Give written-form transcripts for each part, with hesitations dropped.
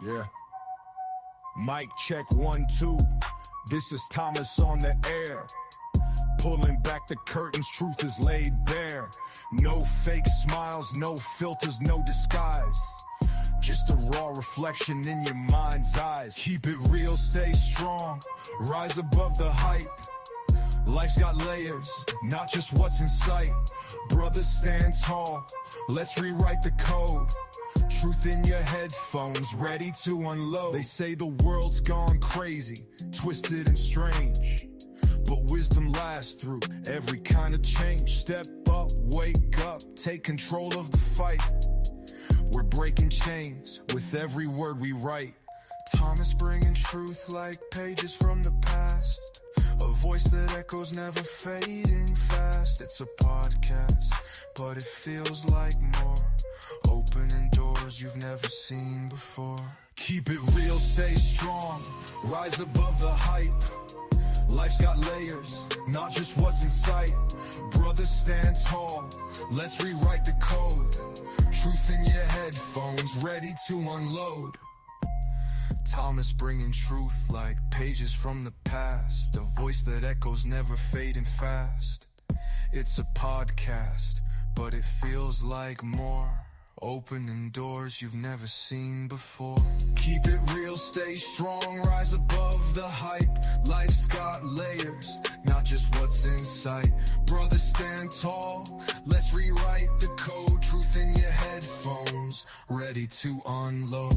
Yeah. Mic check 1, 2. This is Thomas on the air. Pulling back the curtains, truth is laid bare. No fake smiles, no filters, no disguise. Just a raw reflection in your mind's eyes. Keep it real, stay strong, rise above the hype. Life's got layers, not just what's in sight. Brothers stand tall, let's rewrite the code. Truth in your headphones, ready to unload. They say the world's gone crazy, twisted and strange, but wisdom lasts through every kind of change. Step up, wake up, take control of the fight. We're breaking chains with every word we write. Thomas bringing truth like pages from the past. A voice that echoes, never fading fast. It's a podcast, but it feels like more. Opening doors you've never seen before. Keep it real, stay strong, rise above the hype. Life's got layers, not just what's in sight. Brothers stand tall, let's rewrite the code. Truth in your headphones, ready to unload. Thomas bringing truth like pages from the past. A voice that echoes, never fading fast. It's a podcast, but it feels like more. Opening doors you've never seen before. Keep it real, stay strong, rise above the hype. Life's got layers, not just what's in sight. Brothers stand tall, let's rewrite the code. Truth in your headphones, ready to unload.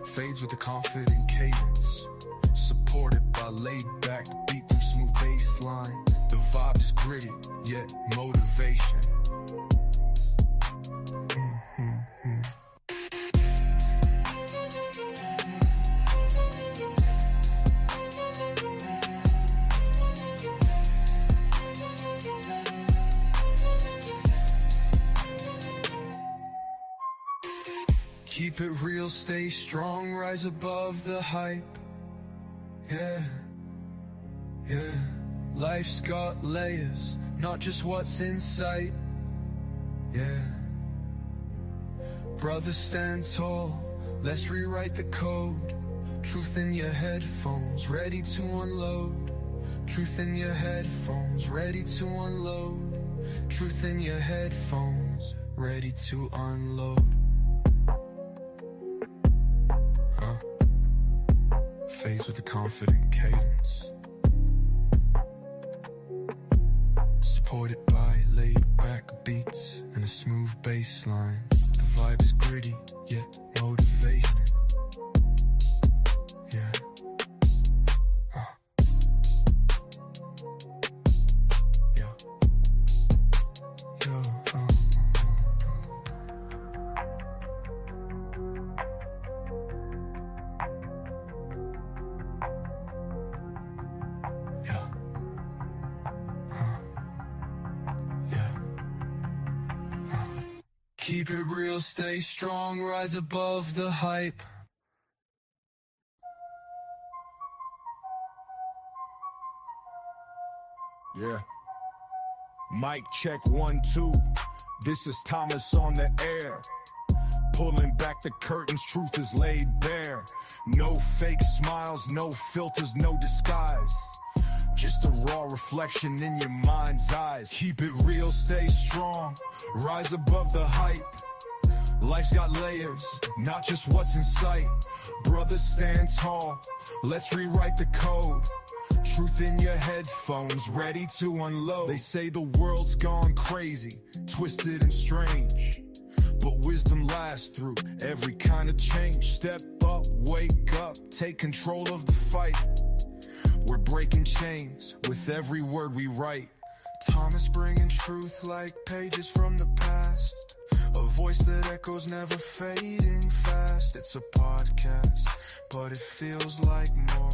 Fades with a confident cadence, supported by laid back beat through smooth bass line. The vibe is gritty, yet motivation. Keep it real, stay strong, rise above the hype. Yeah, yeah. Life's got layers, not just what's in sight. Yeah. Brothers stand tall, let's rewrite the code. Truth in your headphones, ready to unload. Truth in your headphones, ready to unload. Truth in your headphones, ready to unload. Fades with a confident cadence, supported by laid back beats and a smooth bass line. The vibe is gritty, yet motivation. Yeah. Yeah. Yo, Keep it real, stay strong, rise above the hype. Yeah. Mic check 1, 2. This is Thomas on the air. Pulling back the curtains, truth is laid bare. No fake smiles, no filters, no disguise. Just a raw reflection in your mind's eyes. Keep it real, stay strong, rise above the hype. Life's got layers, not just what's in sight. Brothers stand tall, let's rewrite the code. Truth in your headphones, ready to unload. They say the world's gone crazy, twisted and strange, but wisdom lasts through every kind of change. Step up, wake up, take control of the fight. We're breaking chains with every word we write. Thomas bringing truth like pages from the past. A voice that echoes, never fading fast. It's a podcast, but it feels like more.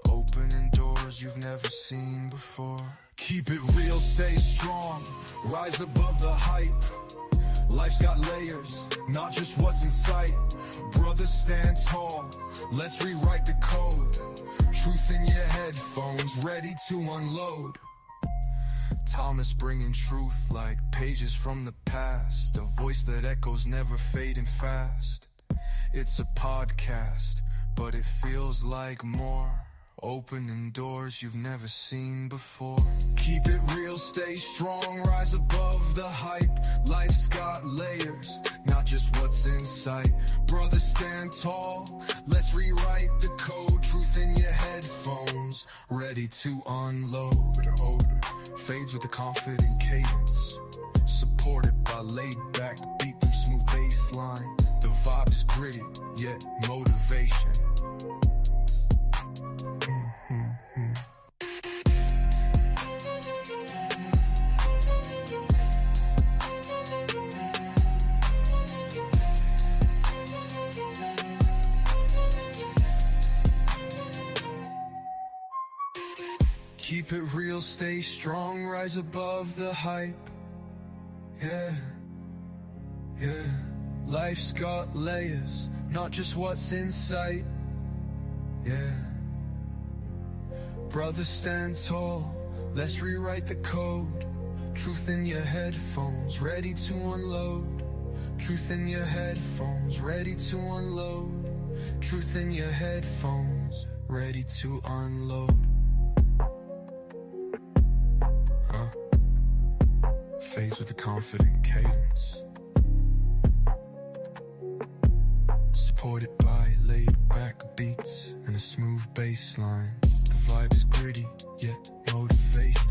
Opening doors you've never seen before. Keep it real, stay strong, rise above the hype. Life's got layers, not just what's in sight. Brothers stand tall, let's rewrite the code. Truth in your headphones, ready to unload. Thomas bringing truth like pages from the past. A voice that echoes, never fading fast. It's a podcast, but it feels like more. Opening doors you've never seen before. Keep it real, stay strong, rise above the hype. Life's got layers, not just what's in sight. Brothers, stand tall, let's rewrite the code. Truth in your headphones, ready to unload. Fades with a confident cadence, supported by laid-back beat and smooth bass line. The vibe is gritty, yet motivation. Keep it real, stay strong, rise above the hype. Yeah, yeah. Life's got layers, not just what's in sight. Yeah. Brothers, stand tall, let's rewrite the code. Truth in your headphones, ready to unload. Truth in your headphones, ready to unload. Truth in your headphones, ready to unload. Fades with a confident cadence, supported by laid-back beats and a smooth bass line. The vibe is gritty, yet motivation.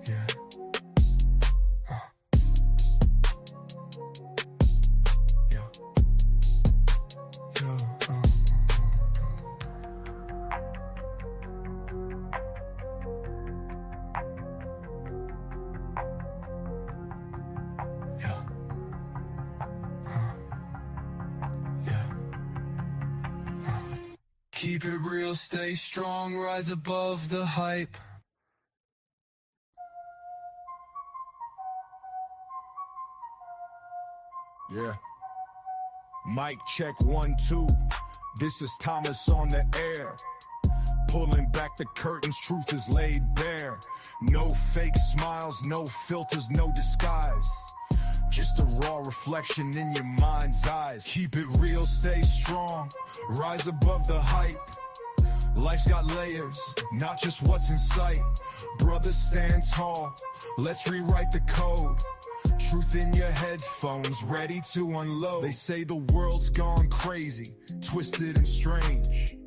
Yeah. Yeah. Yo. Keep it real, stay strong, rise above the hype. Yeah. Mic check 1, 2. This is Thomas on the air. Pulling back the curtains, truth is laid bare. No fake smiles, no filters, no disguise. Just a raw reflection in your mind's eyes. Keep it real, stay strong, rise above the hype. Life's got layers, not just what's in sight. Brothers, stand tall, let's rewrite the code. Truth in your headphones, ready to unload. They say the world's gone crazy, twisted and strange,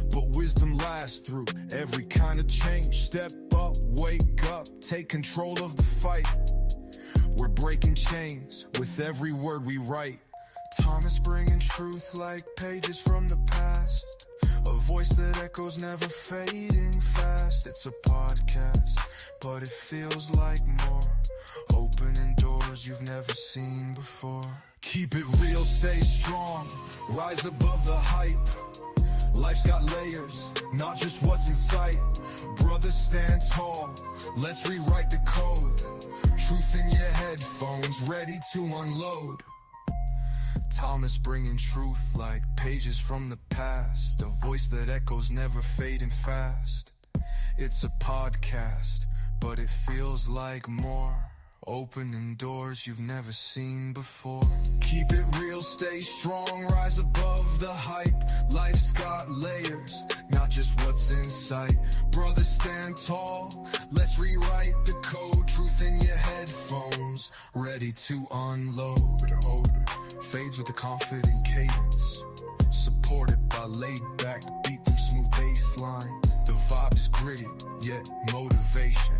but wisdom lasts through every kind of change. Step up, wake up, take control of the fight. We're breaking chains with every word we write. Thomas bringing truth like pages from the past. A voice that echoes, never fading fast. It's a podcast, but it feels like more. Opening doors you've never seen before. Keep it real, stay strong, rise above the hype. Life's got layers, not just what's in sight. Brothers, stand tall, let's rewrite the code. Truth in your headphones, ready to unload. Thomas bringing truth like pages from the past. A voice that echoes, never fading fast. It's a podcast, but it feels like more. Opening doors you've never seen before. Keep it real, stay strong, rise above the hype. Life's got layers, not just what's in sight. Brothers, stand tall, let's rewrite the code. Truth in your headphones, ready to unload. Fades with a confident cadence, supported by laid-back beat and smooth bass line. The vibe is gritty, yet motivation.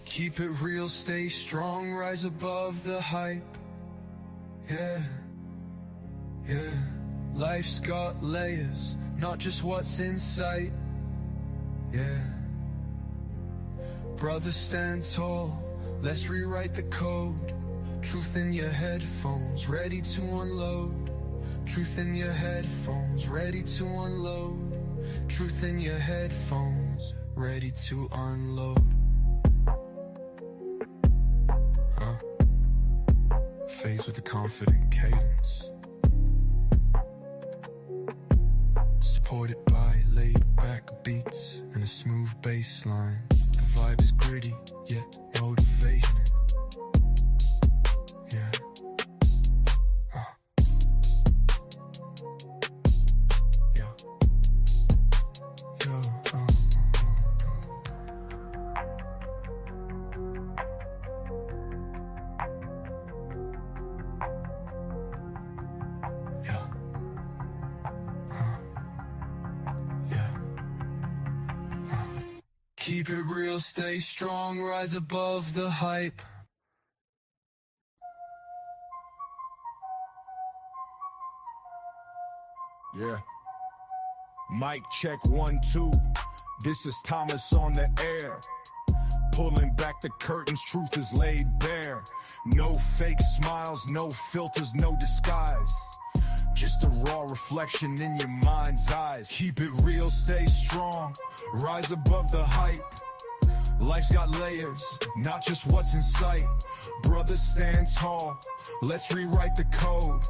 Keep it real, stay strong, rise above the hype. Yeah, yeah. Life's got layers, not just what's in sight. Yeah. Brothers, stand tall, let's rewrite the code. Truth in your headphones, ready to unload. Truth in your headphones, ready to unload. Truth in your headphones, ready to unload. fades with a confident cadence, supported by laid-back beats and a smooth bass line. The vibe is gritty, yet motivating. Yeah. Yeah. Yo. Keep it real, stay strong, rise above the hype. Yeah. Mic check 1, 2. This is Thomas on the air. Pulling back the curtains, truth is laid bare. No fake smiles, no filters, no disguise. Just a raw reflection in your mind's eyes. Keep it real, stay strong, rise above the hype. Life's got layers, not just what's in sight. Brothers, stand tall, let's rewrite the code.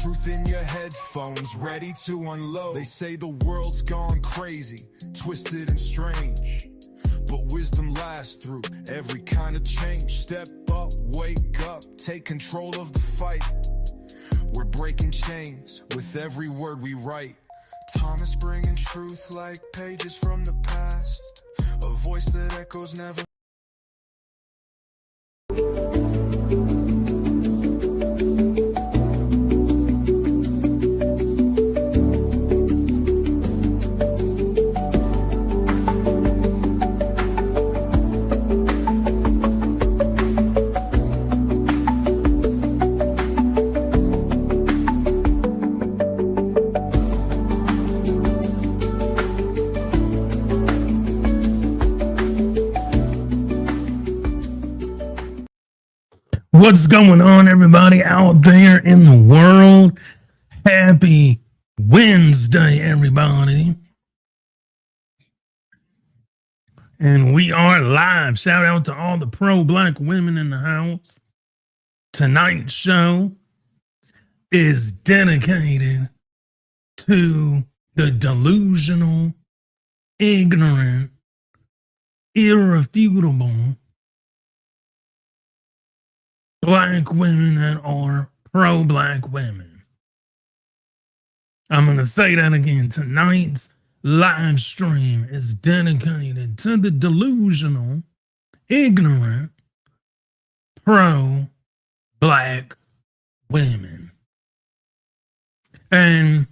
Truth in your headphones, ready to unload. They say the world's gone crazy, twisted and strange, but wisdom lasts through every kind of change. Step up, wake up, take control of the fight. We're breaking chains with every word we write. Thomas bringing truth like pages from the past. A voice that echoes never. What's going on, everybody out there in the world? Happy Wednesday, everybody. And we are live. Shout out to all the pro-black women in the house. Tonight's show is dedicated to the delusional, ignorant, irrefutable black women that are pro-black women. I'm going to say that again. Tonight's live stream is dedicated to the delusional, ignorant, pro-black women. And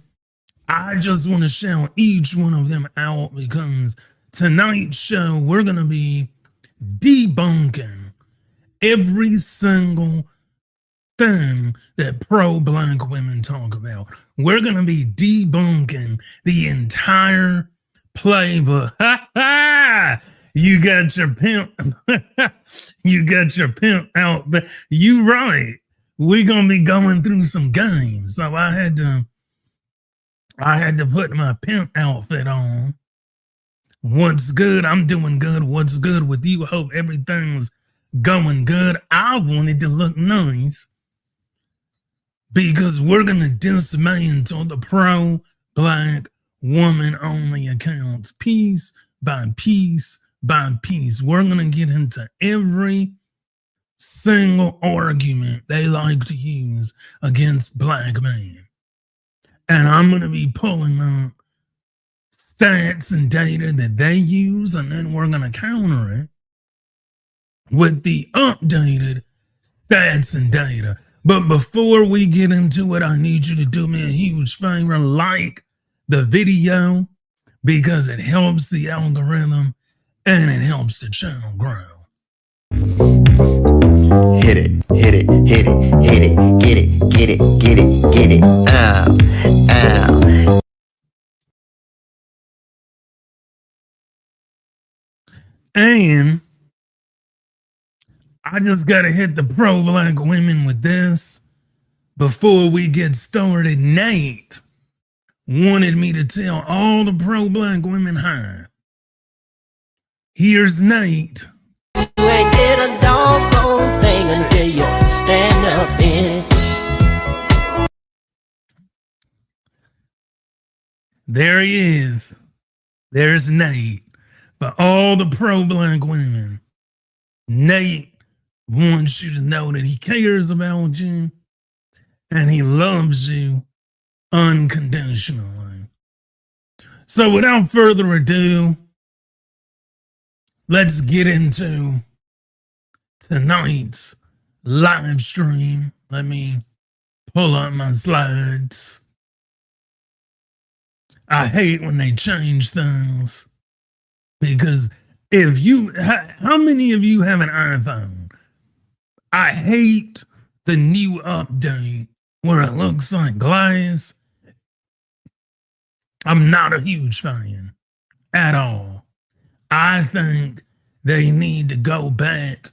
I just want to shout each one of them out because tonight's show, we're going to be debunking every single thing that pro-black women talk about. We're going to be debunking the entire playbook. You got your pimp. You got your pimp out. But you right. We're going to be going through some games. So I had to put my pimp outfit on. What's good? I'm doing good. What's good with you? Hope everything's going good. I wanted to look nice because we're going to dismantle the pro-black woman-only accounts piece by piece by piece. We're going to get into every single argument they like to use against black men. And I'm going to be pulling up stats and data that they use, and then we're going to counter it with the updated stats and data. But before we get into it, I need you to do me a huge favor. Like the video because it helps the algorithm and it helps the channel grow. Hit it, hit it, hit it, hit it, get it, get it, get it, get it, ow, ow. And I just got to hit the pro-black women with this before we get started. Nate wanted me to tell all the pro-black women hi. Here's Nate. You ain't did a doggone thing until you stand up in it. There he is. There's Nate. For all the pro-black women, Nate wants you to know that he cares about you and he loves you unconditionally. So without further ado, let's get into tonight's live stream. Let me pull up my slides. I hate when they change things because how many of you have an iPhone? I hate the new update where it looks like glass. I'm not a huge fan at all. I think they need to go back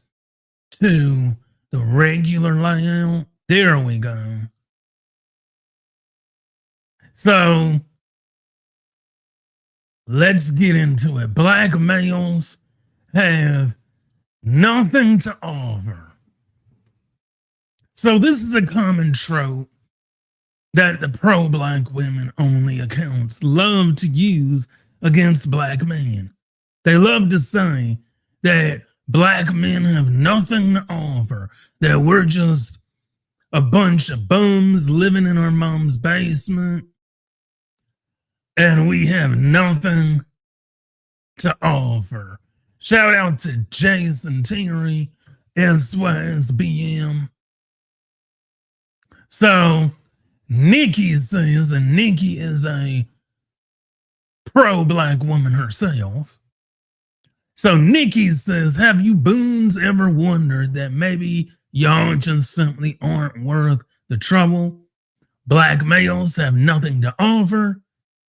to the regular layout. There we go. So let's get into it. Black males have nothing to offer. So this is a common trope that the pro-black women only accounts love to use against black men. They love to say that black men have nothing to offer, that we're just a bunch of bums living in our mom's basement, and we have nothing to offer. Shout out to Jason Terry, SYSBM. So Nikki says, and Nikki is a pro-black woman herself. So Nikki says, have you boons ever wondered that maybe y'all just simply aren't worth the trouble? Black males have nothing to offer,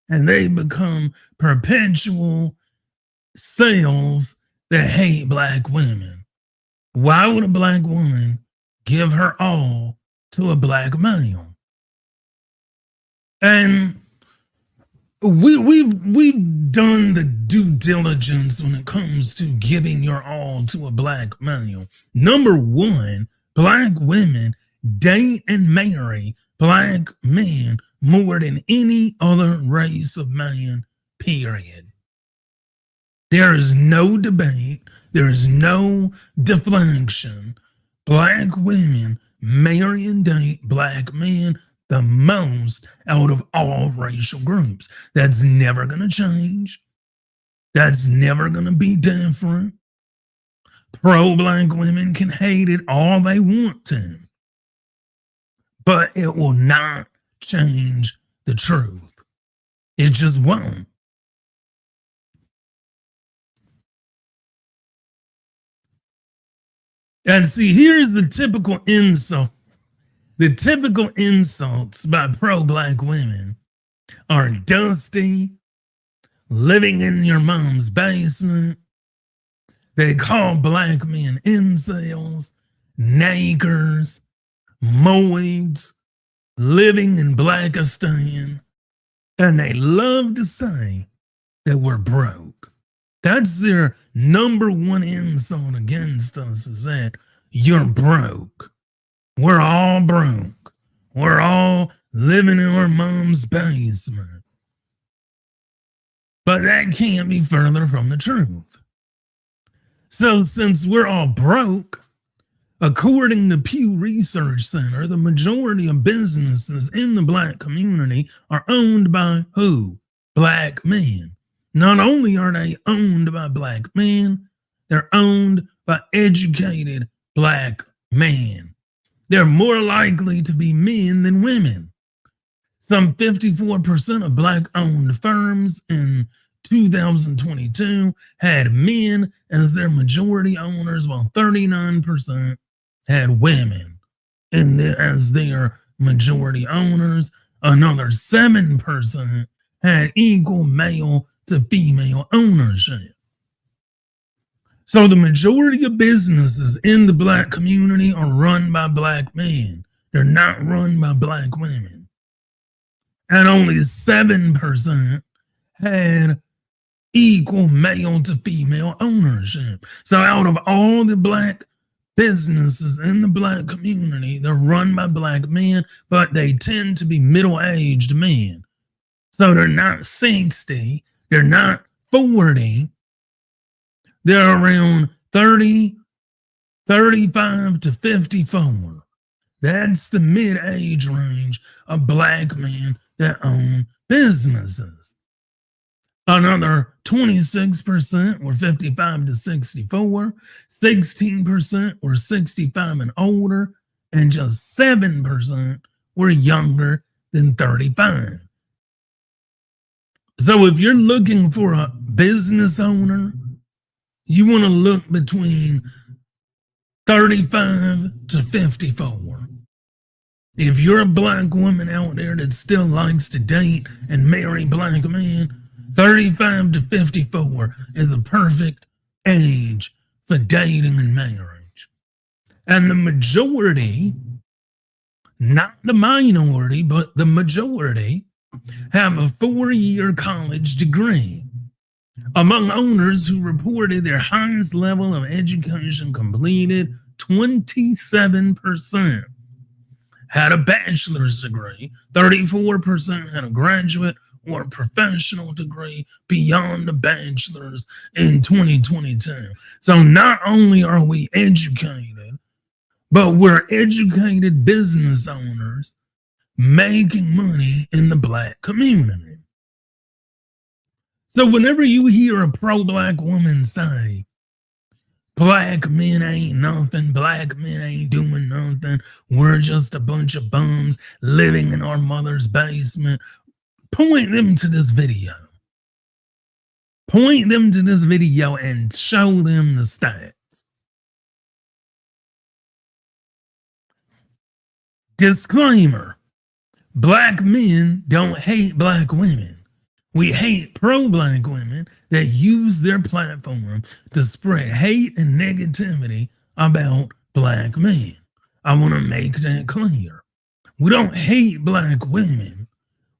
and they become perpetual sales that hate black women. Why would a black woman give her all to a black male? And we've done the due diligence when it comes to giving your all to a black male. Number one, black women date and marry black men more than any other race of man, period. There is no debate. There is no deflection. Black women marry and date black men the most out of all racial groups. That's never going to change. That's never going to be different. Pro-black women can hate it all they want to, but it will not change the truth. It just won't. And see, here's the typical insult. The typical insults by pro-black women are dusty, living in your mom's basement. They call black men incels, nakers, moids, living in Blackistan, and they love to say that we're broke. That's their number one insult against us, is that you're broke. We're all broke. We're all living in our mom's basement. But that can't be further from the truth. So since we're all broke, according to Pew Research Center, the majority of businesses in the black community are owned by who? Black men. Not only are they owned by black men, they're owned by educated black men. They're more likely to be men than women. Some 54% of black-owned firms in 2022 had men as their majority owners, while 39% had women as their majority owners. Another 7% had equal male to female ownership. So the majority of businesses in the black community are run by black men. They're not run by black women. And only 7% had equal male to female ownership. So out of all the black businesses in the black community, they're run by black men, but they tend to be middle-aged men. So they're not 60, they're not 40, they're around 30, 35 to 54. That's the mid-age range of black men that own businesses. Another 26% were 55 to 64, 16% were 65 and older, and just 7% were younger than 35. So if you're looking for a business owner, you want to look between 35 to 54. If you're a black woman out there that still likes to date and marry black men, 35 to 54 is a perfect age for dating and marriage. And the majority, not the minority, but the majority, have a 4-year college degree. Among owners who reported their highest level of education completed, 27% had a bachelor's degree, 34% had a graduate or professional degree beyond the bachelor's in 2022. So not only are we educated, but we're educated business owners making money in the black community. So whenever you hear a pro-black woman say, black men ain't nothing, black men ain't doing nothing, we're just a bunch of bums living in our mother's basement, point them to this video. Point them to this video and show them the stats. Disclaimer: black men don't hate black women. We hate pro-black women that use their platform to spread hate and negativity about black men. I want to make that clear. We don't hate black women.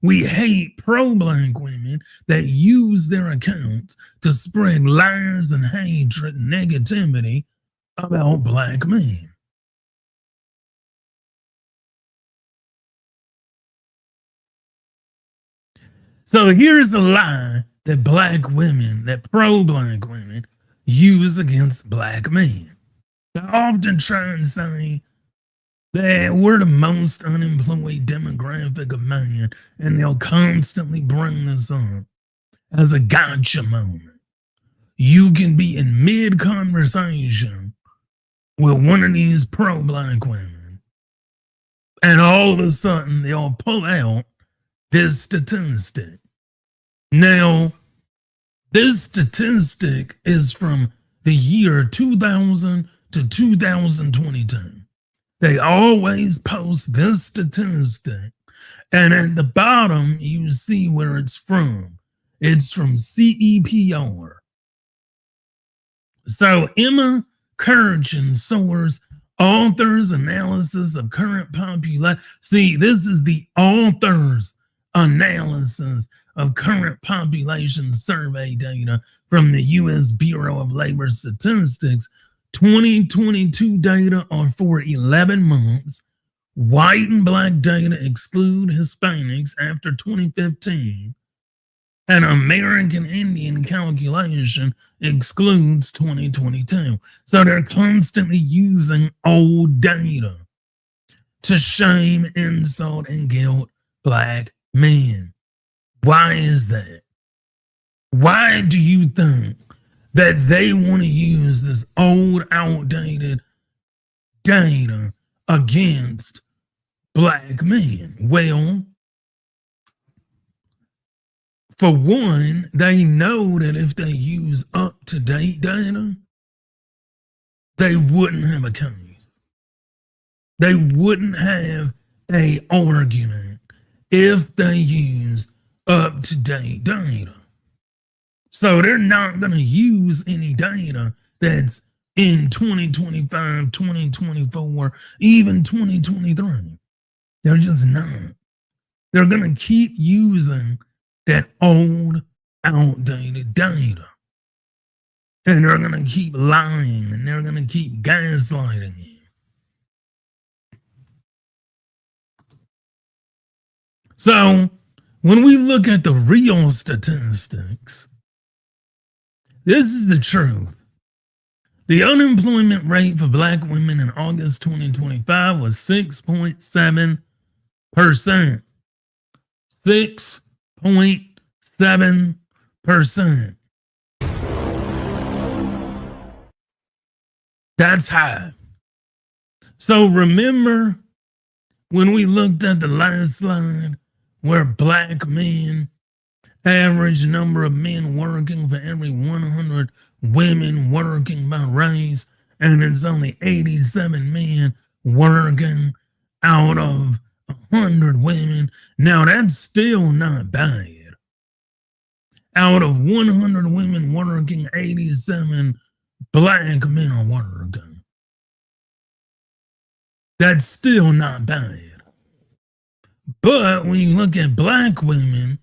We hate pro-black women that use their accounts to spread lies and hatred and negativity about black men. So here's a lie that black women, that pro-black women, use against black men. They often try and say that we're the most unemployed demographic of man, and they'll constantly bring this up as a gotcha moment. You can be in mid-conversation with one of these pro-black women, and all of a sudden they'll pull out this statistic. Now, this statistic is from the year 2000 to 2022. They always post this statistic, and at the bottom you see where it's from. It's from CEPR. So Emma Kurchin source authors analysis of current population. See, this is the authors analysis of current population survey data from the U.S. Bureau of Labor Statistics. 2022 data are for 11 months. White and black data exclude Hispanics after 2015. And American Indian calculation excludes 2022. So they're constantly using old data to shame, insult, and guilt black men. Why is that? Why do you think that they want to use this old, outdated data against black men? Well, for one, they know that if they use up-to-date data, they wouldn't have a case. They wouldn't have an argument if they use up-to-date data. So they're not going to use any data that's in 2025, 2024, even 2023. They're just not. They're going to keep using that old, outdated data. And they're going to keep lying and they're going to keep gaslighting you. So when we look at the real statistics, this is the truth. The unemployment rate for Black women in August 2025 was 6.7%. 6.7%. That's high. So remember when we looked at the last slide where Black men, average number of men working for every 100 women working by race, and it's only 87 men working out of 100 women. Now that's still not bad. Out of 100 women working, 87 Black men are working. That's still not bad. But when you look at Black women,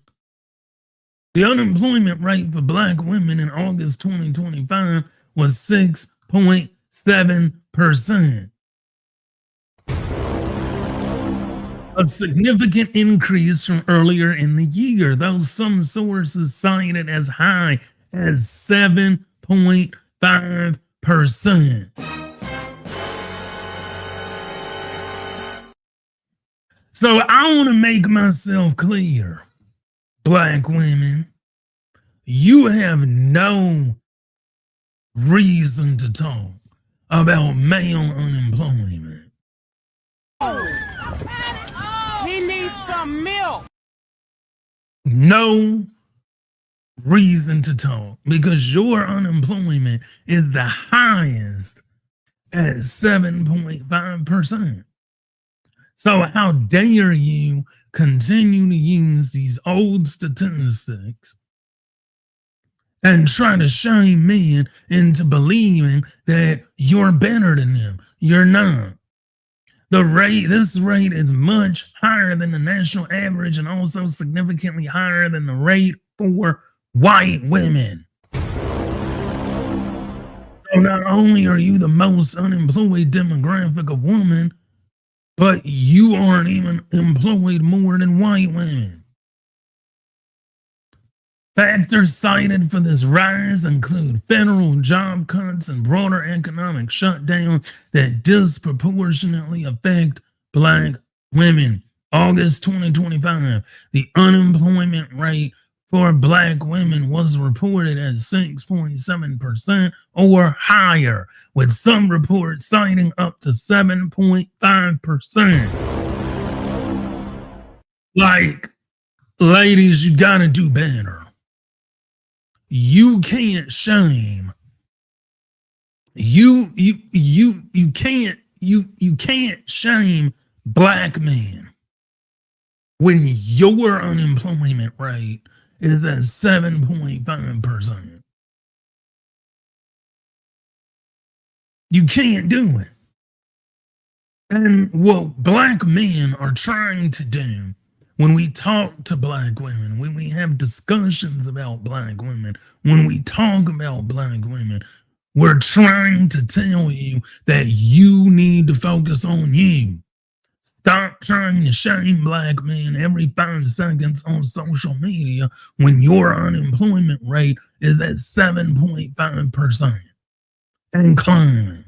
the unemployment rate for Black women in August 2025 was 6.7%. A significant increase from earlier in the year, though some sources cite it as high as 7.5%. So I want to make myself clear, Black women, you have no reason to talk about male unemployment. He needs some milk. No reason to talk because your unemployment is the highest at 7.5%. So how dare you continue to use these old statistics and try to shame men into believing that you're better than them? You're not. This rate is much higher than the national average and also significantly higher than the rate for white women. So not only are you the most unemployed demographic of women, but you aren't even employed more than white women. Factors cited for this rise include federal job cuts and broader economic shutdown that disproportionately affect Black women. August 2025, the unemployment rate for Black women was reported at 6.7% or higher, with some reports citing up to 7.5%. Like, ladies, you gotta do better. You can't shame. You can't shame Black men when your unemployment rate is at 7.5%. You can't do it. And what Black men are trying to do when we talk to Black women, when we have discussions about Black women, when we talk about Black women, we're trying to tell you that you need to focus on you. Stop trying to shame Black men every 5 seconds on social media when your unemployment rate is at 7.5% and climbing.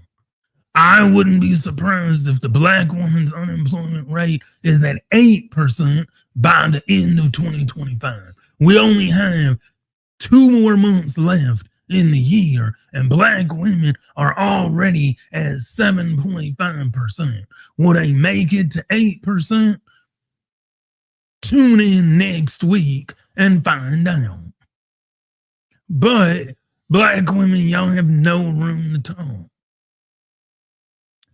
I wouldn't be surprised if the Black woman's unemployment rate is at 8% by the end of 2025. We only have 2 more months left in the year, and Black women are already at 7.5%. Will they make it to 8%? Tune in next week and find out. But Black women, y'all have no room to talk.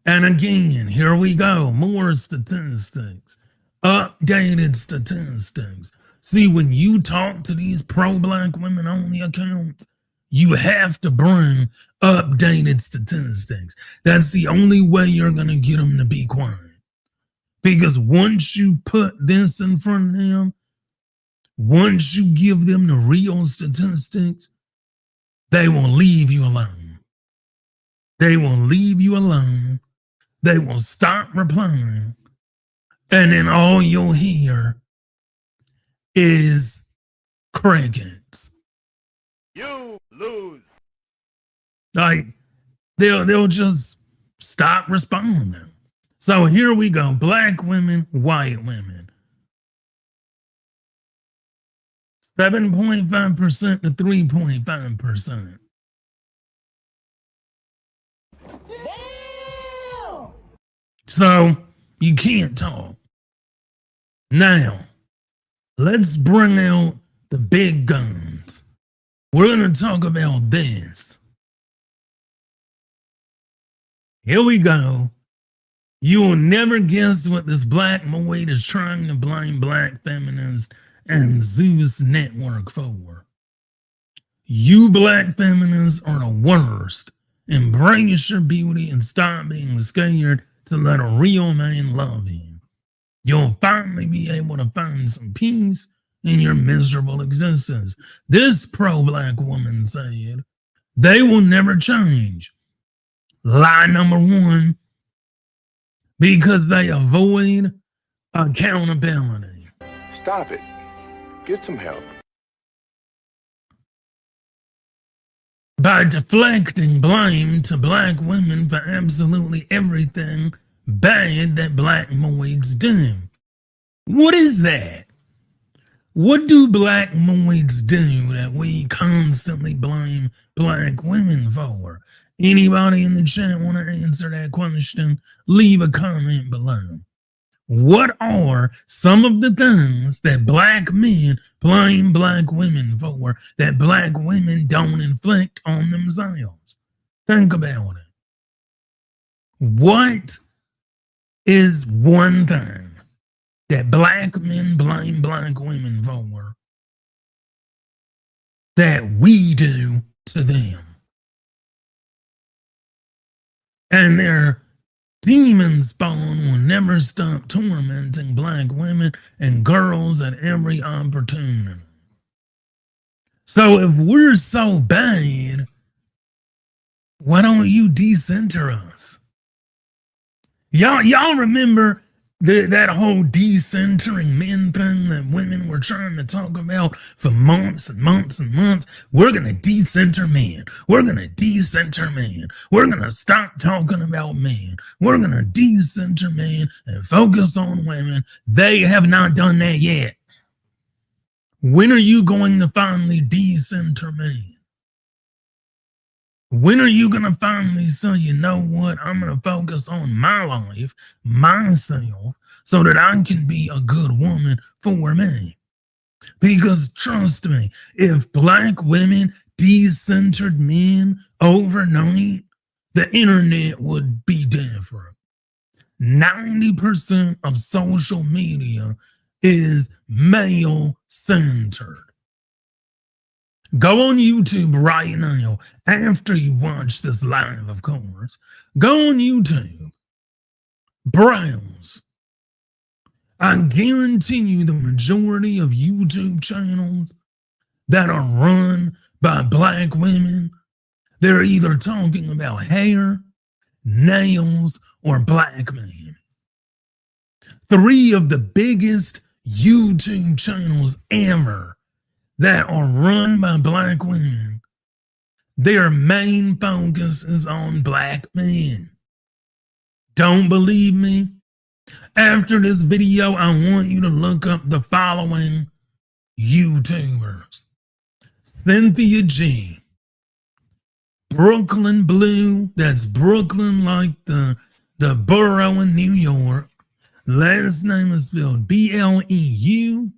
And again, here we go, more statistics, updated statistics. See, when you talk to these pro-Black women only accounts, you have to bring updated statistics. That's the only way you're going to get them to be quiet. Because once you put this in front of them, once you give them the real statistics, they will leave you alone. They will leave you alone. They will stop replying. And then all you'll hear is crickets. You lose. Like they'll just stop responding. So here we go. Black women, white women. 7.5% to 3.5%. So you can't talk. Now, let's bring out the big guns. We're going to talk about this. Here we go. You will never guess what this black moid is trying to blame black feminists and Zeus Network for. You black feminists are the worst. Embrace your beauty and stop being scared to let a real man love you. You'll finally be able to find some peace in your miserable existence. This pro-black woman said, they will never change. Lie number one, because they avoid accountability. Stop it. Get some help. By deflecting blame to black women for absolutely everything bad that black moids do. What is that? What do black moids do that we constantly blame black women for? Anybody in the chat want to answer that question? Leave a comment below. What are some of the things that black men blame black women for that black women don't inflict on themselves? Think about it. What is one thing that black men blame black women for that we do to them? And their demon spawn will never stop tormenting black women and girls at every opportunity. So if we're so bad, why don't you decenter us? Y'all remember that whole decentering men thing that women were trying to talk about for months and months and months? We're going to decenter men. We're going to decenter men. We're going to stop talking about men. We're going to decenter men and focus on women. They have not done that yet. When are you going to finally decenter men? When are you going to finally say, you know what, I'm going to focus on my life, myself, so that I can be a good woman for me? Because trust me, if black women decentered men overnight, the internet would be different. 90% of social media is male-centered. Go on YouTube right now, after you watch this live, of course. Go on YouTube, browse. I guarantee you the majority of YouTube channels that are run by black women, they're either talking about hair, nails, or black men. 3 of the biggest YouTube channels ever that are run by black women, their main focus is on black men. Don't believe me? After this video, I want you to look up the following YouTubers. Cynthia G. Brooklyn Blue, that's Brooklyn like the borough in New York. Last name is spelled B-L-E-U.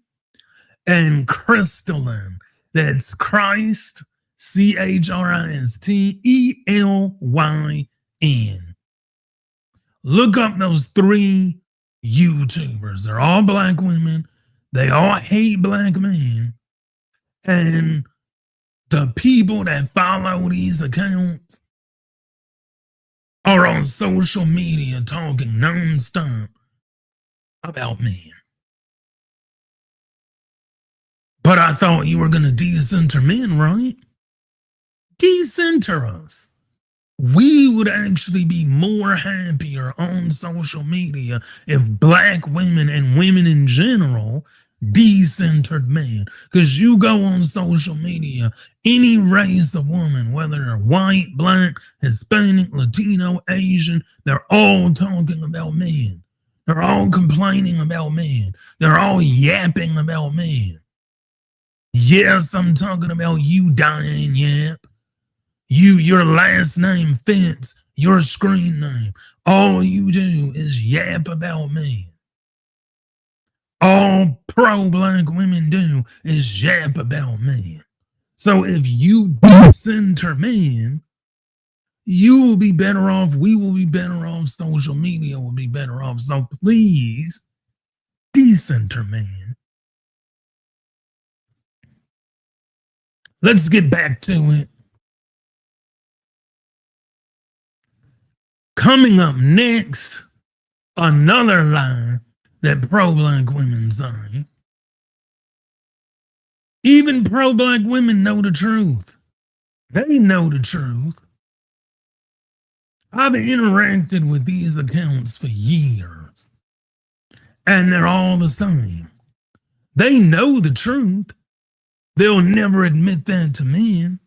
And Crystalline, that's Christ, Christelyn. Look up those 3 YouTubers. They're all black women. They all hate black men. And the people that follow these accounts are on social media talking nonstop about men. But I thought you were going to decenter men, right? Decenter us. We would actually be more happier on social media if black women and women in general decentered men. Because you go on social media, any race of woman, whether they're white, black, Hispanic, Latino, Asian, they're all talking about men. They're all complaining about men. They're all yapping about men. Yes, I'm talking about you, Diane Yap. Your last name fits your screen name. All you do is yap about me. All pro-black women do is yap about me. So if you decenter men, you will be better off. We will be better off. Social media will be better off. So please, decenter men. Let's get back to it. Coming up next, another lie that pro-black women say. Even pro-black women know the truth. They know the truth. I've interacted with these accounts for years, and they're all the same. They know the truth. They'll never admit that to men.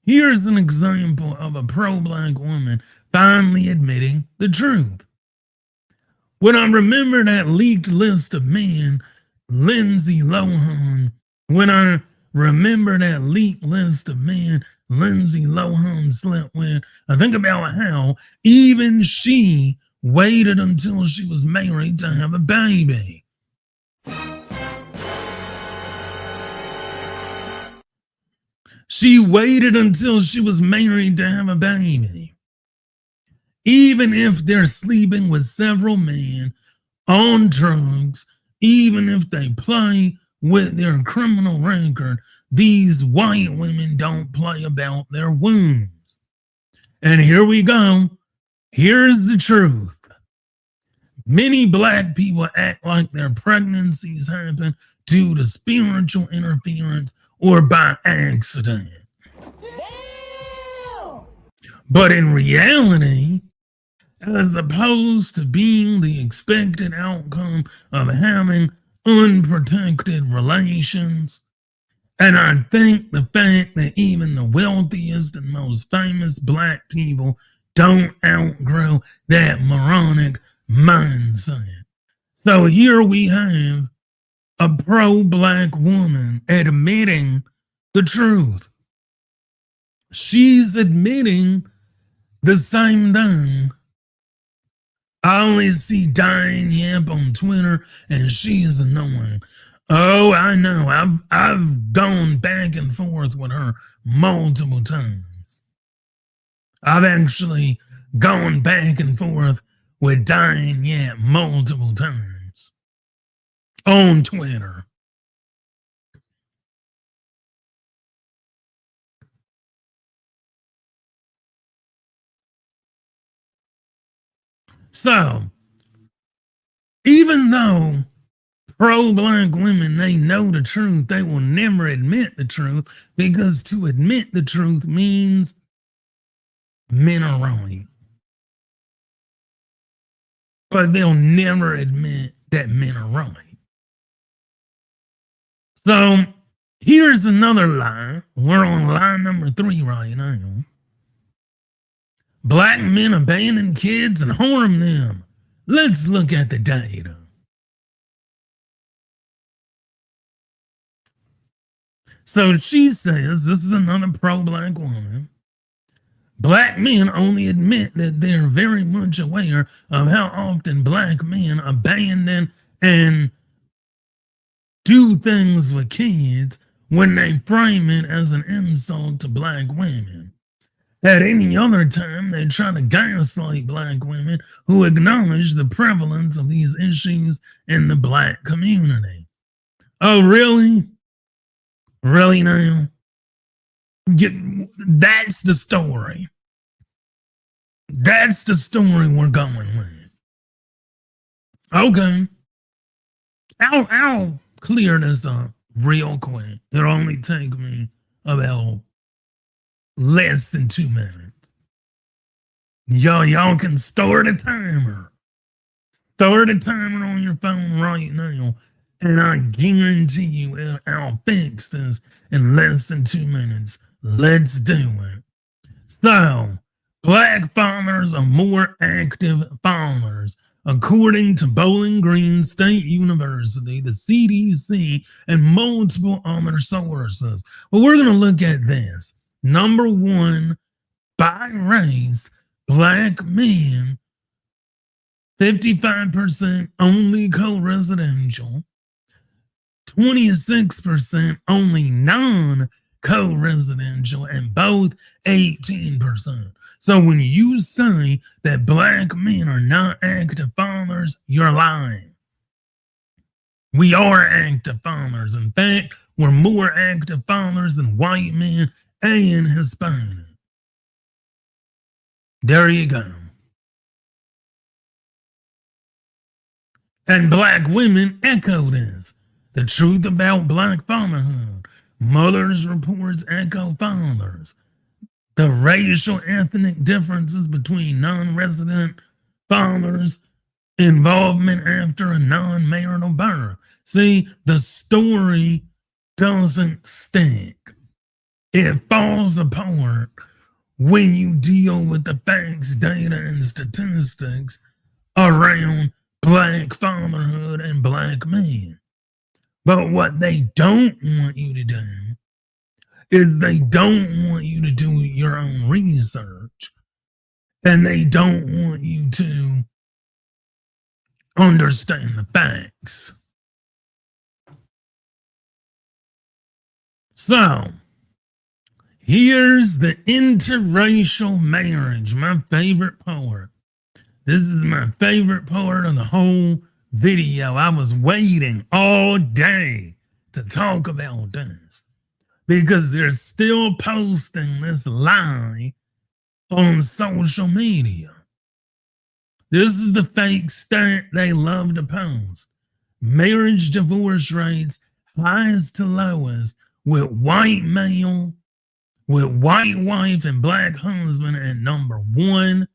Here's an example of a pro-black woman finally admitting the truth. When I remember that leaked list of men, Lindsay Lohan, when I remember that leaked list of men Lindsay Lohan slept with, I think about how even she waited until she was married to have a baby. She waited until she was married to have a baby. Even if they're sleeping with several men on drugs, even if they play with their criminal record, these white women don't play about their wombs. And here we go. Here's the truth. Many black people act like their pregnancies happen due to spiritual interference or by accident. Damn. But in reality, as opposed to being the expected outcome of having unprotected relations, and I think the fact that even the wealthiest and most famous black people don't outgrow that moronic mindset. So here we have a pro-black woman admitting the truth. She's admitting the same thing. I only see Diane Yap on Twitter, and she is annoying. Oh, I know. I've gone back and forth with her multiple times. I've actually gone back and forth with Diane Yap multiple times on Twitter. So, even though pro-black women, they know the truth, they will never admit the truth, because to admit the truth means men are right. But they'll never admit that men are right. So here's another lie. We're on lie number 3 right now. Black men abandon kids and harm them. Let's look at the data. So she says, this is another pro-black woman, black men only admit that they're very much aware of how often black men abandon and do things with kids when they frame it as an insult to black women. At any other time, they try to gaslight black women who acknowledge the prevalence of these issues in the black community. Oh, really? Really now? That's the story. That's the story we're going with. Okay. I'll clear this up real quick. It'll only take me about less than 2 minutes. Y'all can start a timer. Start a timer on your phone right now, and I guarantee you I'll fix this in less than 2 minutes. Let's do it. So, black fathers are more active fathers, according to Bowling Green State University, the CDC, and multiple other sources. Well, we're going to look at this. Number one, by race, black men, 55% only co-residential, 26% only non-co-residential, and both 18%. So when you say that black men are not active fathers, you're lying. We are active fathers. In fact, we're more active fathers than white men and Hispanic. There you go. And black women echo this. The truth about black fatherhood. Mothers reports echo fathers. The racial ethnic differences between non-resident fathers, involvement after a non-marital birth. See, the story doesn't stick. It falls apart when you deal with the facts, data, and statistics around black fatherhood and black men. But what they don't want you to do is they don't want you to do your own research, and they don't want you to understand the facts. So, here's the interracial marriage, my favorite part. This is my favorite part of the whole video. I was waiting all day to talk about this because they're still posting this lie on social media. This is the fake stat they love to post. Marriage divorce rates highest to lowest with white male, with white wife and black husband at number 1,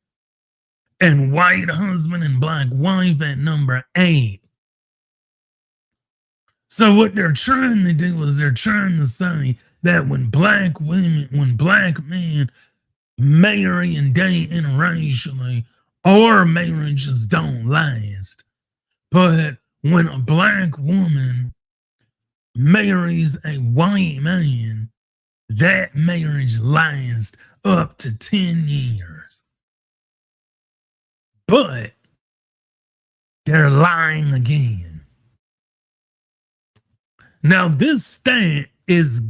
and white husband and black wife at number 8. So what they're trying to do is they're trying to say that when black men marry and date interracially, our marriages don't last. But when a black woman marries a white man, that marriage lasts up to 10 years. But they're lying again. Now, this stat is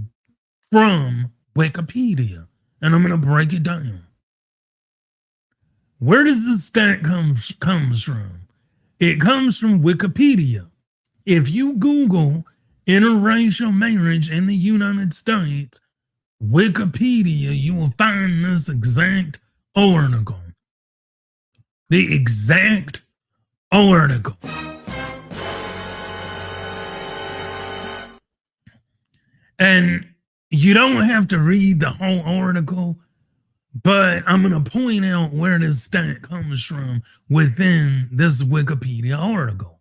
from Wikipedia, and I'm going to break it down. Where does this stat comes from? It comes from Wikipedia. If you Google interracial marriage in the United States, Wikipedia, you will find this exact article. The exact article. And you don't have to read the whole article, but I'm going to point out where this stat comes from within this Wikipedia article.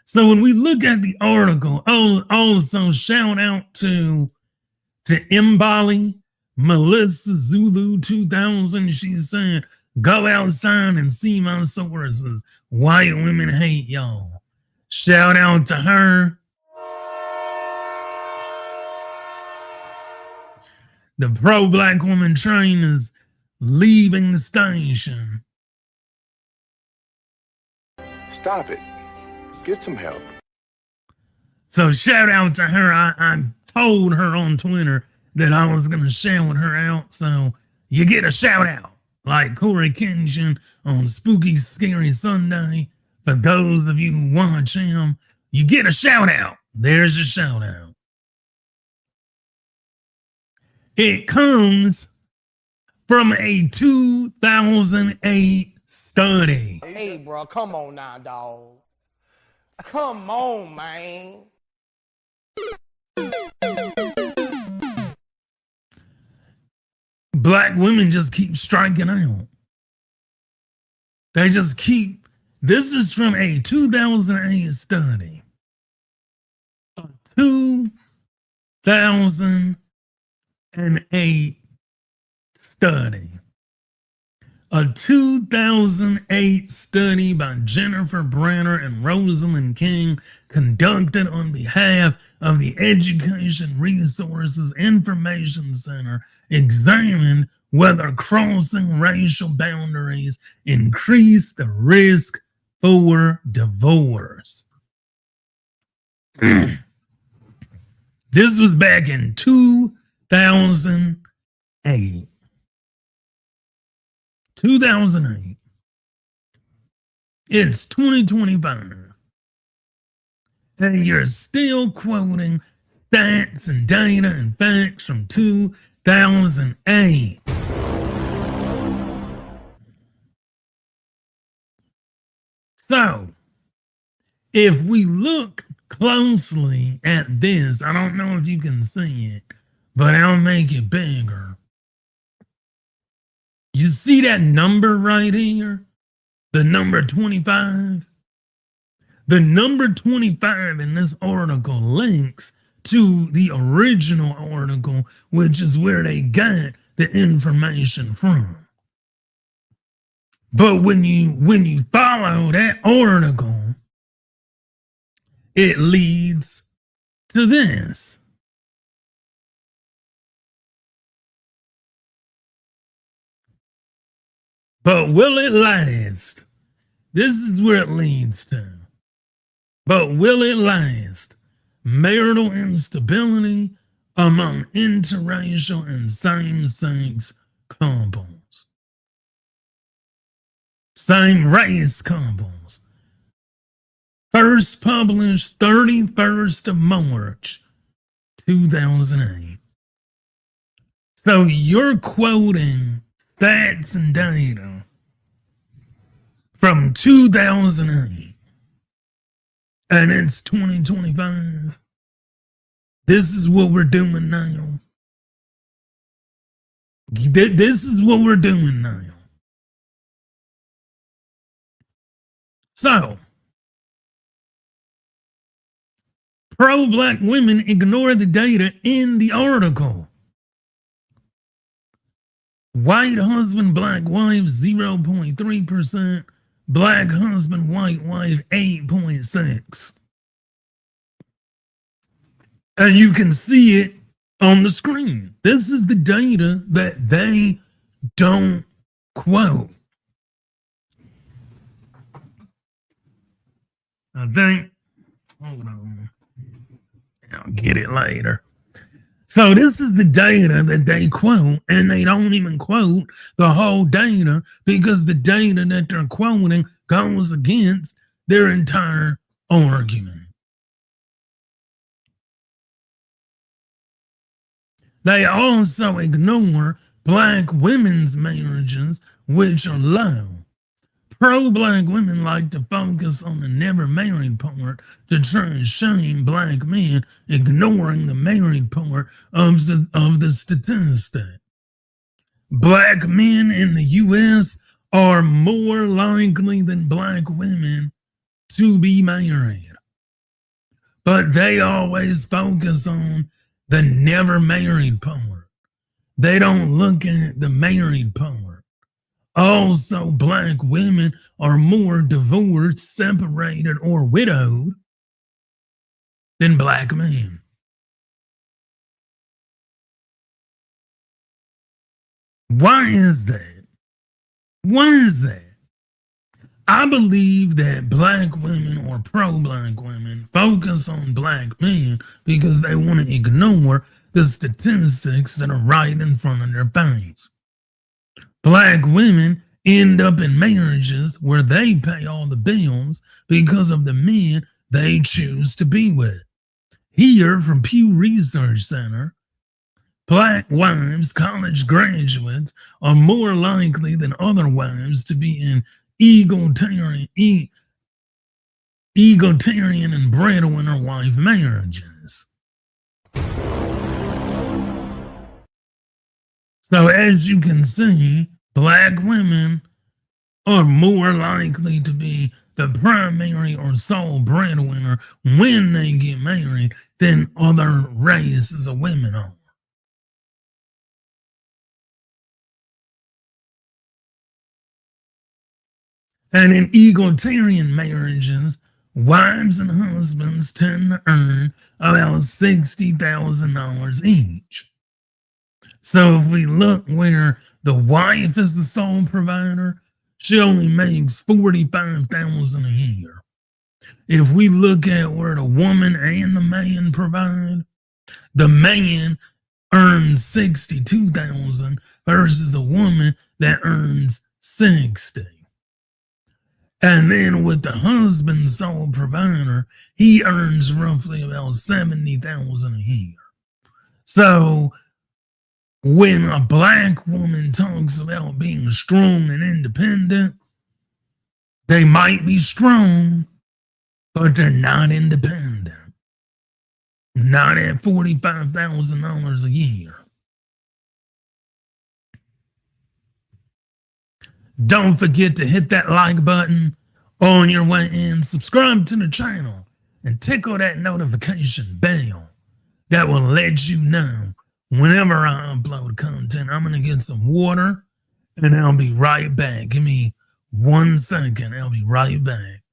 So when we look at the article, also shout out to Mbali, Melissa Zulu 2000. She said, go outside and see my sources. White women hate y'all. Shout out to her. The pro-black woman train is leaving the station. Stop it. Get some help. So shout out to her. I told her on Twitter that I was going to shout her out. So you get a shout out. Like Corey Kenshin on Spooky Scary Sunday. For those of you who watch him, you get a shout out. There's your shout out. It comes from a 2008 study. Hey, bro, come on now, dog. Come on, man. black women just keep striking out. They just keep. This is from a 2008 study. A 2008 study. A 2008 study by Jennifer Brenner and Rosalind King, conducted on behalf of the Education Resources Information Center, examined whether crossing racial boundaries increase the risk for divorce. This was back in 2008. 2008. It's 2025. And you're still quoting stats and data and facts from 2008. So, if we look closely at this, I don't know if you can see it, but I'll make it bigger. You see that number right here? The number 25? The number 25 in this article links to the original article, which is where they got the information from. But when you follow that article, it leads to this. But will it last? This is where it leads to. But will it last? Marital instability among interracial and same-sex couples. Same-race couples. First published 31st of March, 2008. So you're quoting stats and data from 2008, and it's 2025. This is what we're doing now. This is what we're doing now. So, pro-black women ignore the data in the article. White husband, black wife, 0.3%. Black husband, white wife, 8.6%. And you can see it on the screen. This is the data that they don't quote. I think, hold on, I'll get it later. So this is the data that they quote, and they don't even quote the whole data because the data that they're quoting goes against their entire argument. They also ignore black women's marriages, which are low. Pro-black women like to focus on the never married part to try and shame black men, ignoring the married part of the statistic. Black men in the U.S. are more likely than black women to be married. But they always focus on the never married part. They don't look at the married part. Also, black women are more divorced, separated, or widowed than black men. Why is that? Why is that? I believe that black women or pro-black women focus on black men because they want to ignore the statistics that are right in front of their face. Black women end up in marriages where they pay all the bills because of the men they choose to be with. Here from Pew Research Center, black wives, college graduates, are more likely than other wives to be in egalitarian and breadwinner wife marriages. So as you can see, black women are more likely to be the primary or sole breadwinner when they get married than other races of women are. And in egalitarian marriages, wives and husbands tend to earn about $60,000 each. So if we look where the wife is the sole provider, she only makes $45,000 a year. If we look at where the woman and the man provide, the man earns $62,000 versus the woman that earns $60,000. And then with the husband sole provider, he earns roughly about $70,000 a year. So when a black woman talks about being strong and independent, they might be strong, but they're not independent. Not at $45,000 a year. Don't forget to hit that like button on your way in. Subscribe to the channel and tickle that notification bell. That will let you know whenever I upload content. I'm going to get some water and I'll be right back. Give me 1 second. I'll be right back.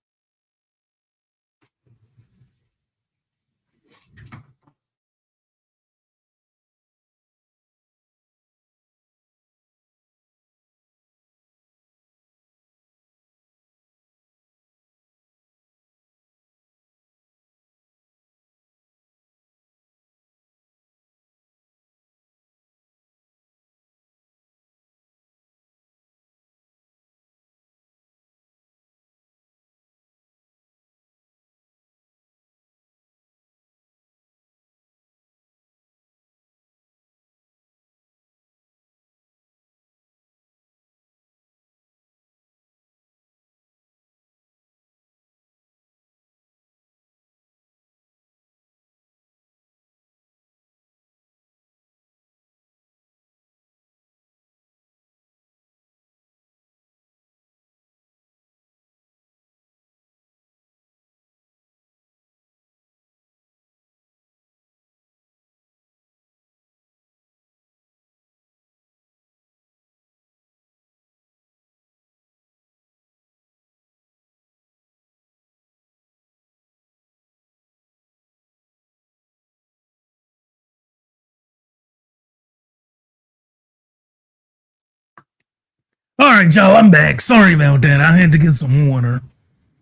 All right, y'all, I'm back. Sorry about that. I had to get some water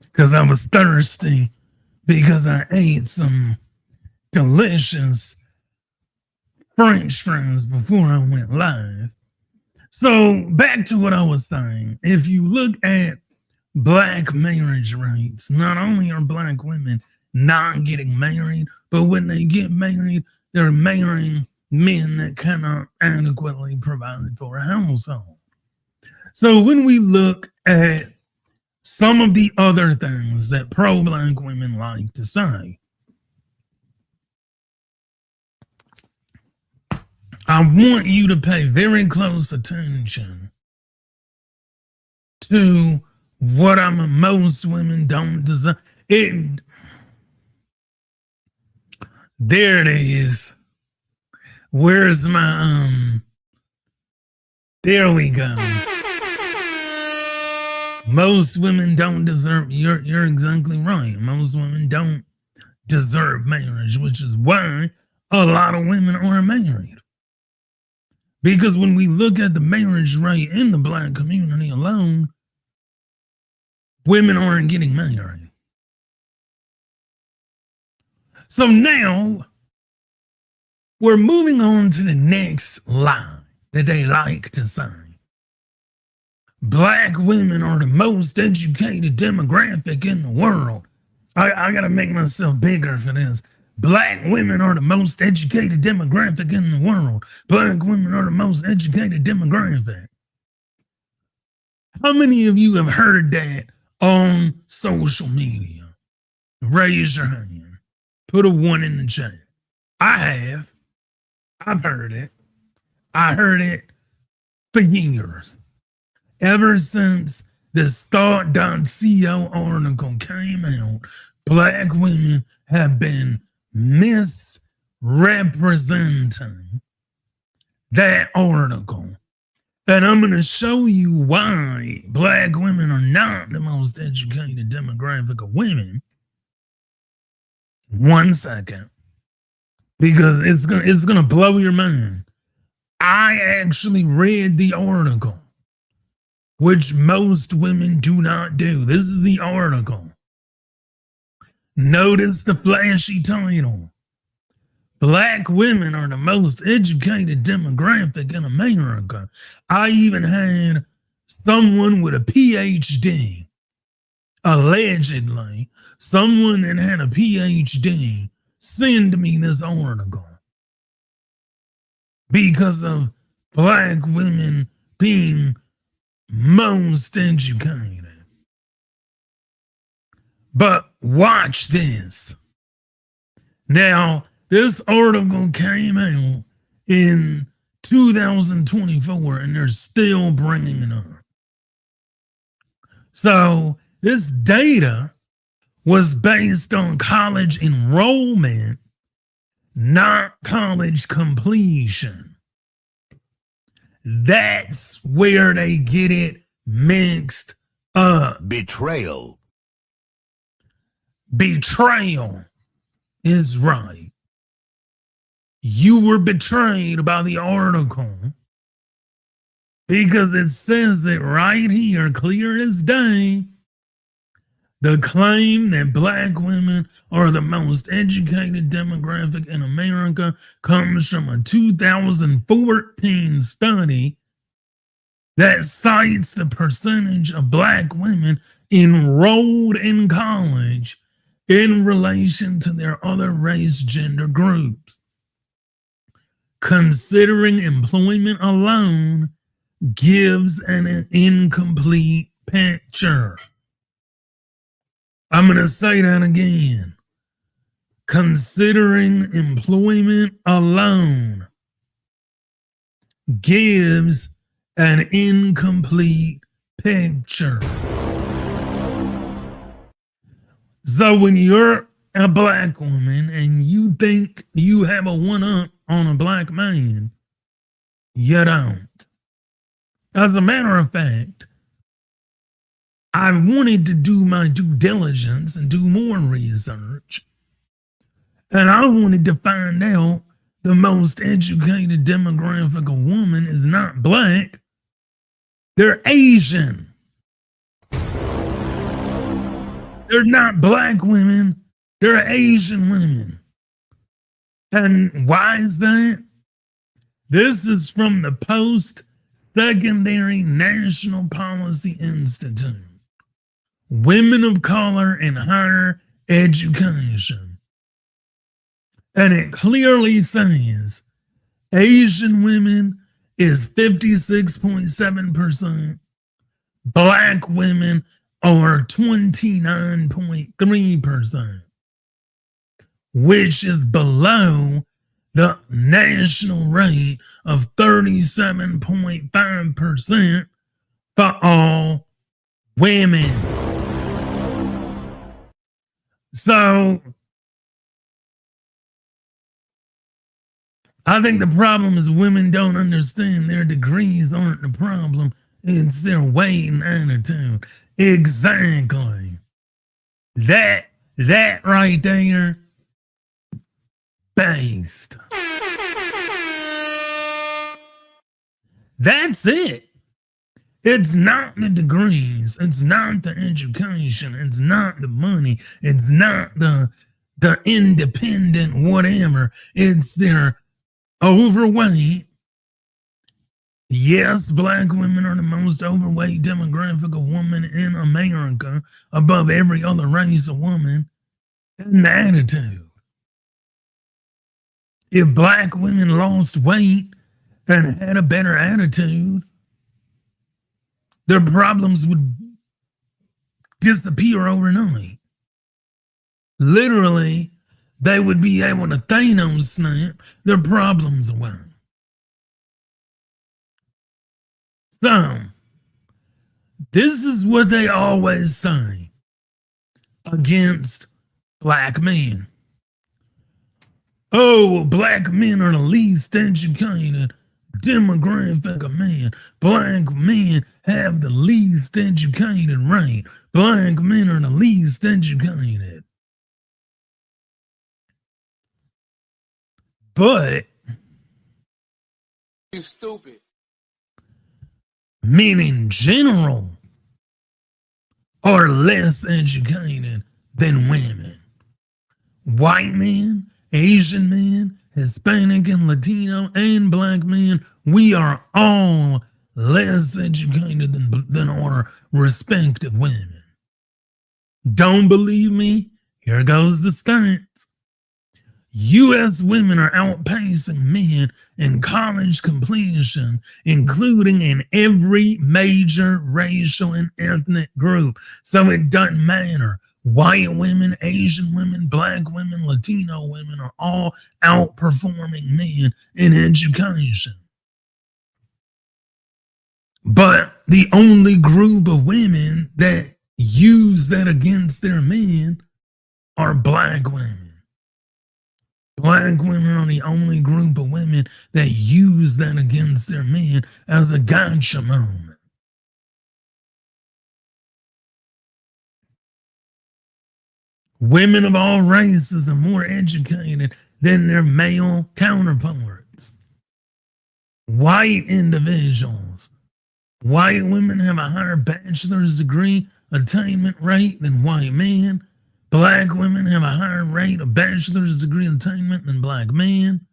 because I was thirsty because I ate some delicious French fries before I went live. So back to what I was saying. If you look at black marriage rates, not only are black women not getting married, but when they get married, they're marrying men that cannot adequately provide for a household. So when we look at some of the other things that pro-black women like to say, I want you to pay very close attention to what most women don't deserve. There it is. Where's my there we go. Most women don't deserve, you're exactly right. Most women don't deserve marriage, which is why a lot of women are married. Because when we look at the marriage rate in the black community alone, women aren't getting married. So now we're moving on to the next line that they like to say. Black women are the most educated demographic in the world. I gotta make myself bigger for this. Black women are the most educated demographic in the world. Black women are the most educated demographic. How many of you have heard that on social media? Raise your hand. Put a 1 in the chat. I have. I've heard it. I heard it for years. Ever since this Thought.co article came out, black women have been misrepresenting that article. And I'm going to show you why black women are not the most educated demographic of women. 1 second. Because it's gonna blow your mind. I actually read the article, which most women do not do. This is the article. Notice the flashy title. Black women are the most educated demographic in America. I even had someone with a PhD, allegedly, someone that had a PhD send me this article because of black women being most educated. But watch this. Now, this article came out in 2024 and they're still bringing it up. So this data was based on college enrollment, not college completion. That's where they get it mixed up. Betrayal. Betrayal is right. You were betrayed by the article because it says it right here, clear as day. The claim that black women are the most educated demographic in America comes from a 2014 study that cites the percentage of black women enrolled in college in relation to their other race gender groups. Considering employment alone gives an incomplete picture. I'm going to say that again. Considering employment alone gives an incomplete picture. So when you're a black woman and you think you have a one-up on a black man, you don't. As a matter of fact, I wanted to do my due diligence and do more research. And I wanted to find out the most educated demographic of woman is not black. They're Asian. They're not black women. They're Asian women. And why is that? This is from the Post-Secondary National Policy Institute. Women of color in higher education. And it clearly says Asian women is 56.7%, black women are 29.3%, which is below the national rate of 37.5% for all women. So I think the problem is women don't understand their degrees aren't the problem. It's their weight and attitude. Exactly. That right there, based. That's it. It's not the degrees. It's not the education. It's not the money. It's not the independent whatever. It's their overweight. Yes, black women are the most overweight demographic of women in America, above every other race of woman, and the attitude. If black women lost weight and had a better attitude, their problems would disappear overnight. Literally, they would be able to Thanos snap their problems away. So, this is what they always say against black men. Oh, black men are the least educated demographic of men. Black men have the least educated rate. Black men are the least educated. But You stupid. men in general are less educated than women. White men, Asian men, Hispanic and Latino and black men, we are all less educated than our respective women. Don't believe me? Here goes the stats. U.S. women are outpacing men in college completion, including in every major racial and ethnic group. So it doesn't matter. White women, Asian women, black women, Latino women are all outperforming men in education. But the only group of women that use that against their men are black women. Black women are the only group of women that use that against their men as a gotcha moment. Women of all races are more educated than their male counterparts. White individuals. White women have a higher bachelor's degree attainment rate than white men. Black women have a higher rate of bachelor's degree attainment than black men.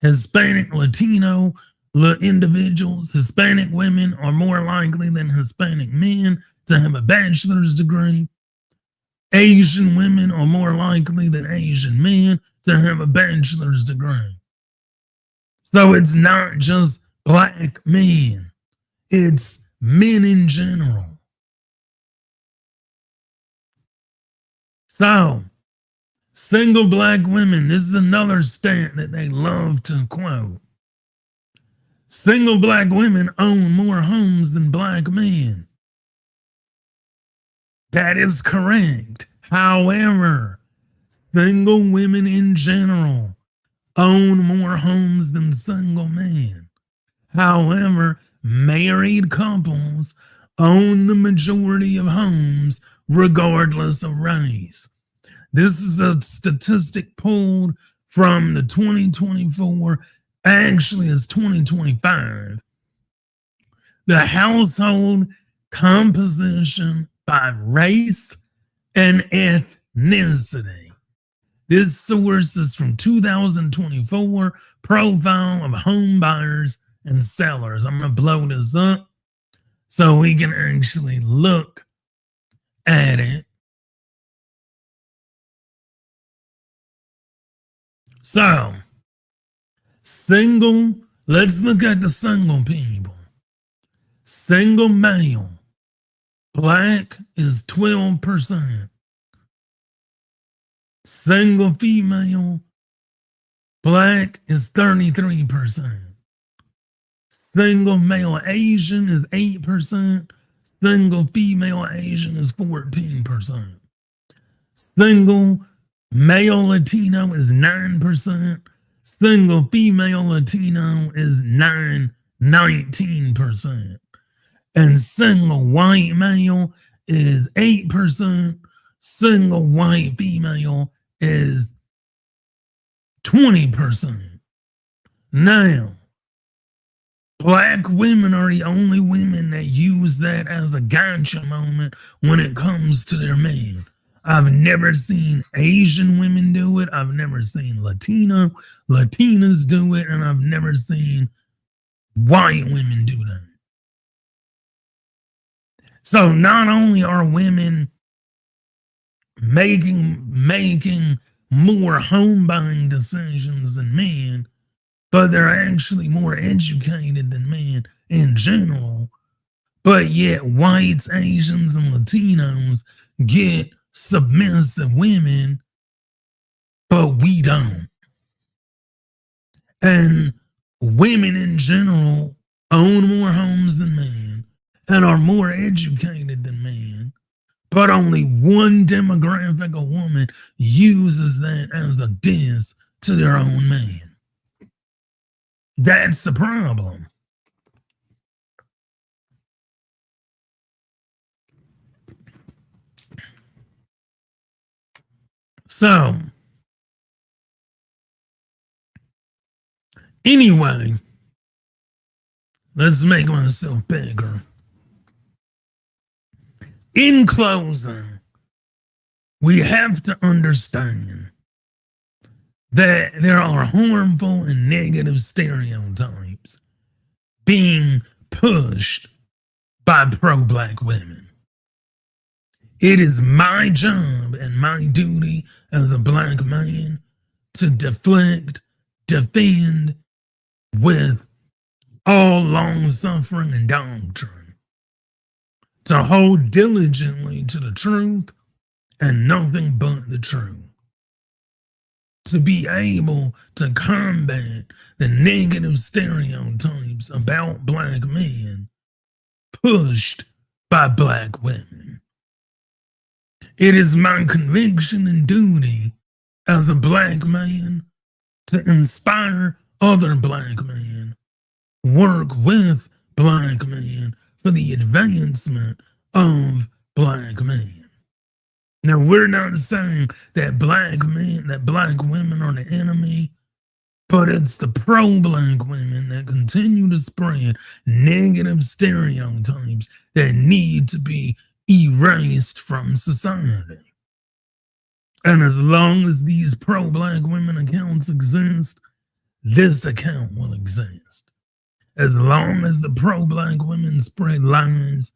Hispanic, Latino individuals, Hispanic women are more likely than Hispanic men to have a bachelor's degree. Asian women are more likely than Asian men to have a bachelor's degree. So it's not just black men, it's men in general. So, single black women, this is another stat that they love to quote. Single black women own more homes than black men. That is correct. However, single women in general own more homes than single men. However, married couples own the majority of homes regardless of race. This is a statistic pulled from the 2024, actually it's 2025, the household composition by race and ethnicity. This source is from 2024 profile of home buyers and sellers. I'm going to blow this up so we can actually look at it. So, let's look at the single people. Single male, black is 12%. Single female, black is 33%. Single male Asian is 8%. Single female Asian is 14%. Single male Latino is 9%. Single female Latino is 19%. And single white male is 8%. Single white female is 20%. Now, black women are the only women that use that as a gotcha moment when it comes to their men. I've never seen Asian women do it. I've never seen Latinas do it. And I've never seen white women do that. So not only are women making more home buying decisions than men, but they're actually more educated than men in general. But yet whites, Asians, and Latinos get submissive women, but we don't. And women in general own more homes than men, and are more educated than men, but only one demographic of woman uses that as a diss to their own man. That's the problem. So, anyway, let's make myself bigger. In closing, we have to understand that there are harmful and negative stereotypes being pushed by pro-black women. It is my job and my duty as a black man to deflect, defend with all long suffering and doctrine, to hold diligently to the truth and nothing but the truth, to be able to combat the negative stereotypes about black men pushed by black women. It is my conviction and duty as a black man to inspire other black men, work with black men for the advancement of black men. Now, we're not saying that black men, that black women are the enemy, but it's the pro-black women that continue to spread negative stereotypes that need to be erased from society. And as long as these pro-black women accounts exist, this account will exist. As long as the pro-black women spread lies,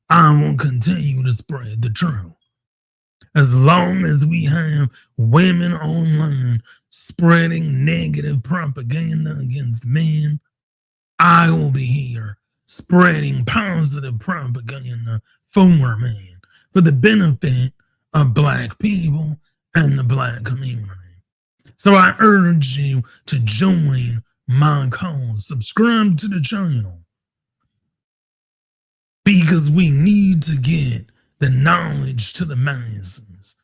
I will continue to spread the truth. As long as we have women online spreading negative propaganda against men, I will be here spreading positive propaganda for men, for the benefit of black people and the black community. So I urge you to join my cause, subscribe to the channel, because we need to get the knowledge to the masses.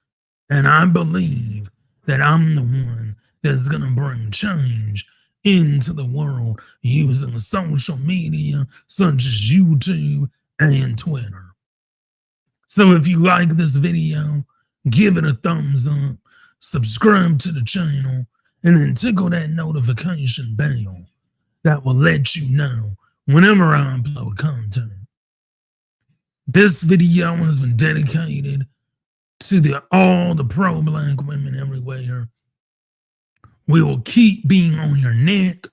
And I believe that I'm the one that's going to bring change into the world using social media such as YouTube and Twitter. So if you like this video, give it a thumbs up, subscribe to the channel, and then tickle that notification bell that will let you know whenever I upload content. This video has been dedicated to all the pro-black women everywhere. We will keep being on your neck.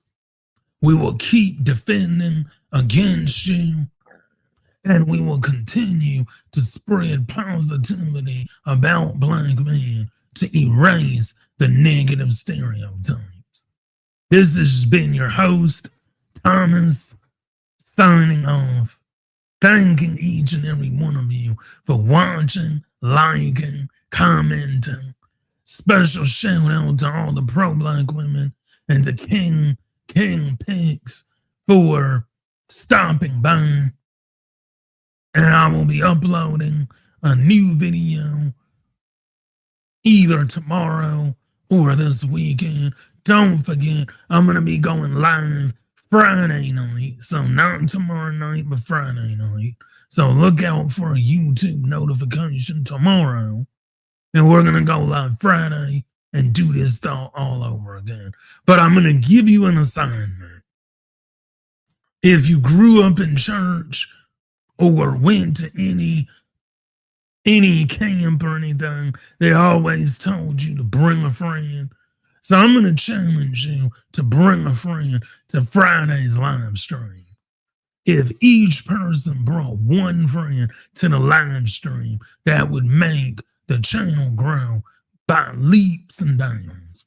We will keep defending against you. And we will continue to spread positivity about black men to erase the negative stereotypes. This has been your host, Thomas, signing off. Thanking each and every one of you for watching, liking, commenting. Special shout out to all the pro-black women and to King Pigs for stopping by. And I will be uploading a new video either tomorrow or this weekend. Don't forget, I'm going to be going live Friday night, so not tomorrow night, but Friday night. So look out for a YouTube notification tomorrow, and we're gonna go live Friday and do this thought all over again. But I'm gonna give you an assignment. If you grew up in church or went to any camp or anything, they always told you to bring a friend. So I'm going to challenge you to bring a friend to Friday's live stream. If each person brought one friend to the live stream, that would make the channel grow by leaps and bounds.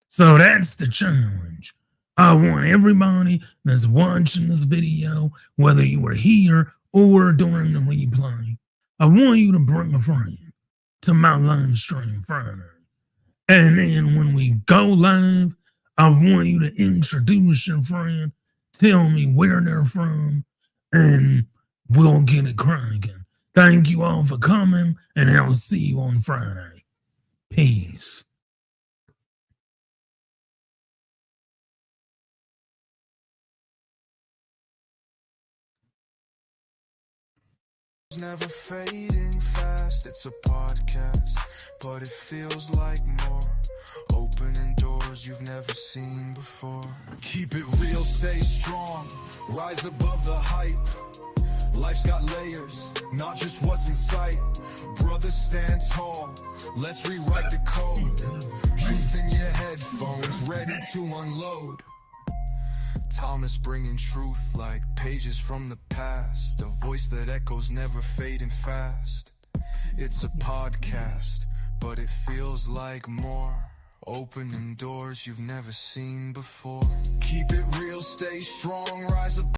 So that's the challenge. I want everybody that's watching this video, whether you were here or during the replay, I want you to bring a friend to my live stream Friday. And then when we go live, I want you to introduce your friend, tell me where they're from, and we'll get it cracking. Thank you all for coming, and I'll see you on Friday. Peace. Never fading fast, it's a podcast, but it feels like more. Opening doors you've never seen before. Keep it real, stay strong, rise above the hype. Life's got layers, not just what's in sight. Brothers, stand tall, let's rewrite the code. Truth in your headphones, ready to unload. Thomas bringing truth like pages from the past. A voice that echoes, never fading fast. It's a podcast, but it feels like more. Opening doors you've never seen before. Keep it real, stay strong, rise up.